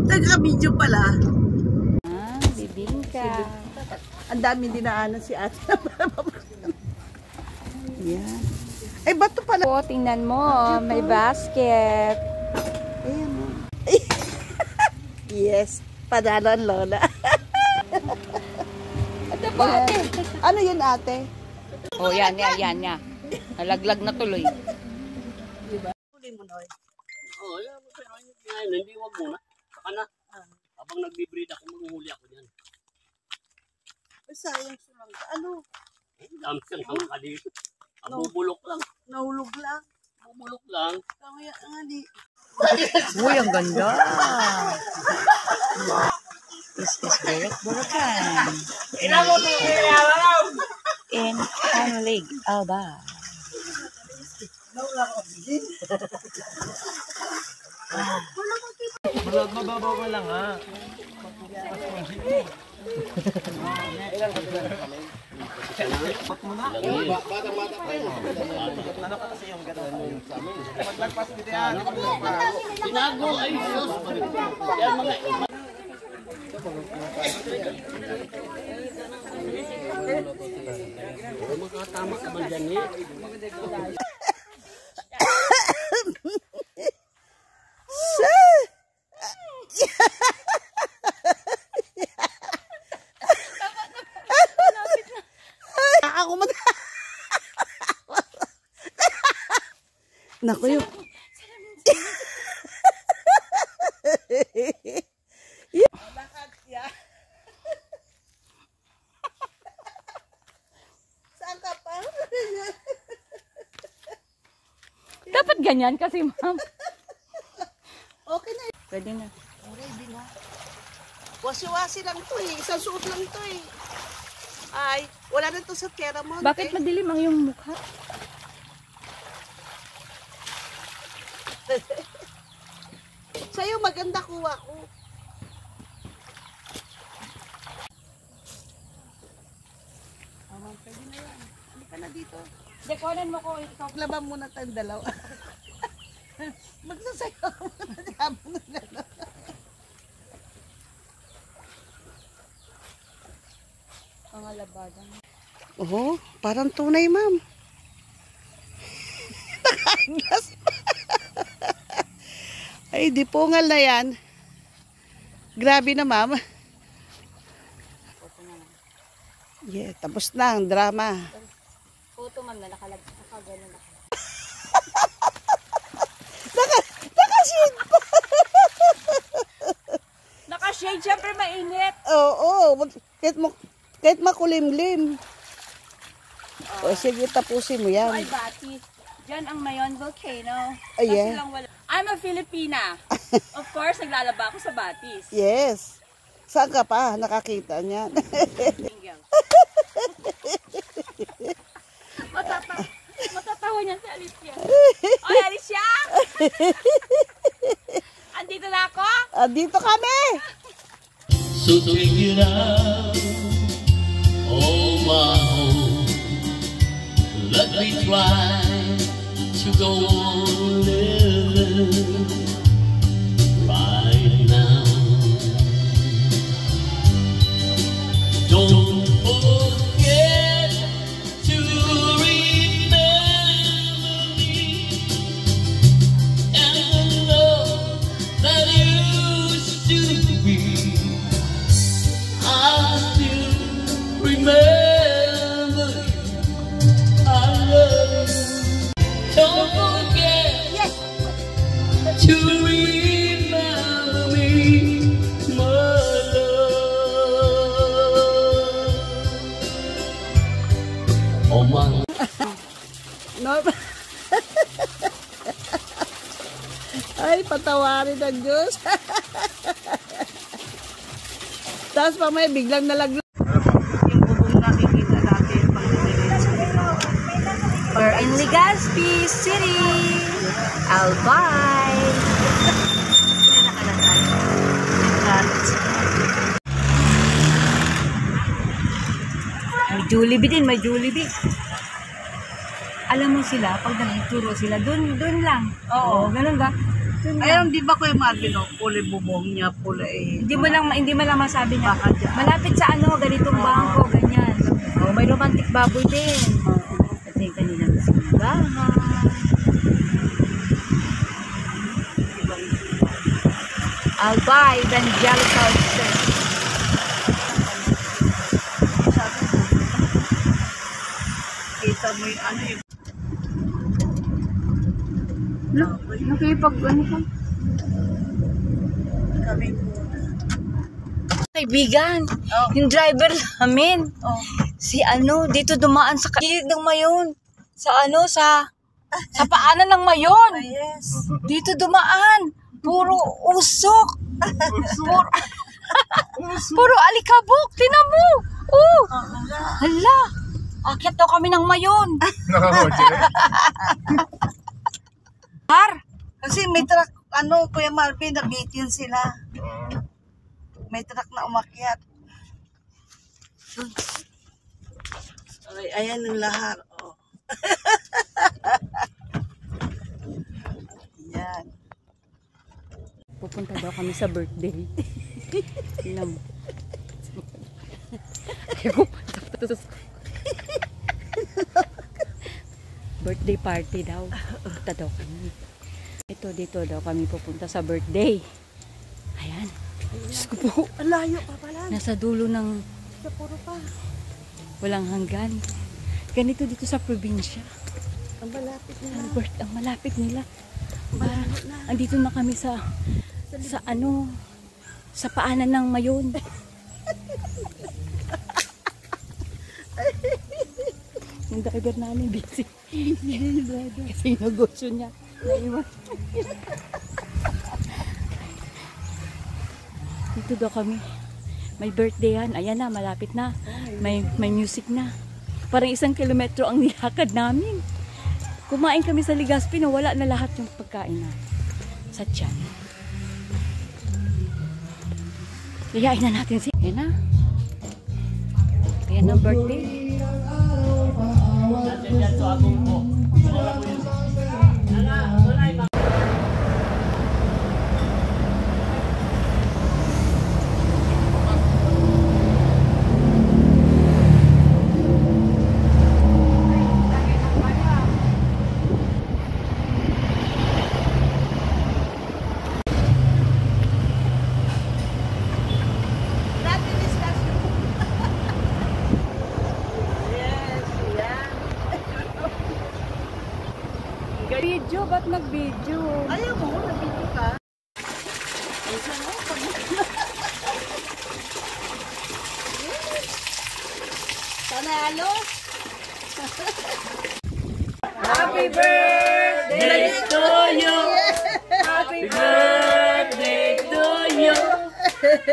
Nagka-video pala. Bibingka. Ang dami dinaanan si ate. Yan. Ay, bato pala. O, tingnan mo. May basket. Ayan mo. Yes. Panalo ang lola. Ate po, ate. Ano yun, ate? Oh, yan. Nalaglag na tuloy. Huli mo, Noy. Oo, hindi wag muna. Saka na. Habang nagbe-breed ako, manguhuli ako yan. Ay, sayang sulang. Ano? Dami siyang hangka dito. Bubulok lang. Nahulog lang. Bubulok lang. Kaya nga di. Uy, ang ganda. This is Bulacan. In Panlig, Alba. Mababaw ka lang ha. Tinago ay sus. Yan mga makatama ka man dyan eh. Ako mag... Naku yun. Saan ka pa? Dapat ganyan kasi, ma'am. Okay na. Pwede na. Ready na. Wasi-wasi lang to eh. Isang suot lang to eh. Ay, wala na to sa tierra mo. Bakit madilim ang iyong mukha? Sa'yo maganda kuha ko. Pwede na yan. Ano ka na dito? Dekonan mo ko ito. Laban muna tayong dalawa. Magsasayaw muna. Habang naglalaro. Ang alabadan. Oo, parang tunay, ma'am. Nakaglas pa. Ay, di pungal na yan. Grabe na, ma'am. Yeah, tapos na ang drama. Photo, ma'am, na nakagano na. Nakashade pa. Nakashade, syempre mainit. Oo, kahit makulimlim. O sige, tapusin mo yan. Ay, Batis. Diyan ang Mayon Volcano. Ay, Kasi yeah. lang wala. I'm a Filipina. Of course, naglalaba ako sa Batis. Yes. Saan ka pa? Nakakita niyan. Matatawa niyan si Alicia. Oy, Alicia! Andito na ako? Dito kami. So take it out, oh my home. Let me try to go on living right now. Don't forget to remember me and the love that used to be. I still remember you. I love you. Don't forget to remember me, my love. Oh my. No. Ay, patawarin ng Diyos. Tapos pa may biglang nalaglag. Yung bubong nakikita natin pag We're in Legazpi City, Albay. May Jollibee din, may Jollibee. Alam mo sila, pag nagturo sila, dun lang. Oo, ganun ba? Ayun, di ba Kuya Marvin, kulay bubong niya, kulay... Hindi mo lang masabi na malapit sa ganitong bangko, ganyan. Oh, may romantic baboy din. Ito yung kanilang simbahan. Alba Evangelical Church. Kita mo yung ano yung... Nakipag ano ka? Kami Kaibigan, yung driver namin, si dito dumaan sa gilid ng mayon. Sa paanan ng mayon. Yes. Dito dumaan. Puro usok. Puro alikabok. Tinan mo. Hala. Akyat daw kami ng mayon. Kasi may truck, Kuya Marvin, nabitin sila. May truck na umakyat. Ay, ayan ang lahar. Oh. Yan. Pupunta daw kami sa birthday. Tingnan mo. Birthday party daw. Pupunta daw kami. Dito daw kami pupunta sa birthday. Ayan. Diyos ko po. Ang layo pa pala. Nasa dulo ng Sa puro pa. walang hanggan. Ganito dito sa probinsya. Ang malapit nila. Ang malapit nila. Malayo na. Andito na kami sa paanan ng mayon. Yung driver namin busy. Kasi yung negosyo niya. Naiwan. Dito daw kami. May birthday yan. Ayan na, malapit na. May music na. Parang 1 kilometro ang nilakad namin. Kumain kami sa Legazpi na wala na lahat yung pagkain na sa tiyan. Iyain na natin si... Ayan na. Ayan ang birthday. Video, ba't nag-video? Ayaw mo, nabito ka. Panalo? Happy birthday to you! Happy birthday to you!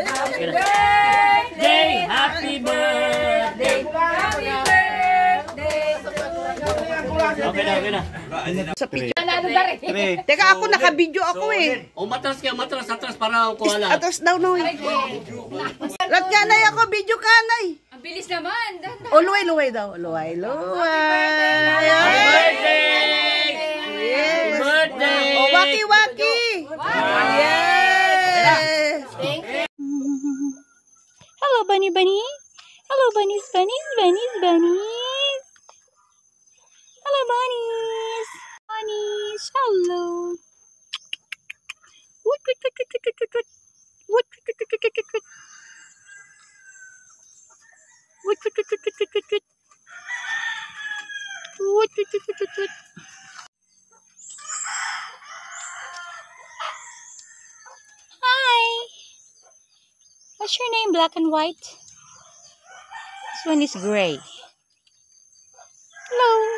Happy birthday! Happy birthday! Happy birthday! Okay na. Sa picture. Teka, ako naka-video ako eh. Matras para kuha lahat. Atas daw no. Lat nga na ako, video ka nay. Ang bilis naman! Luway daw. Luway. Happy birthday! Yes. Birthday! Waki. Yes. Hello, bunny. Hello, bunnies. Hello, bunnies. Hello. Hi. What's your name, black and white? This one is gray. Hello.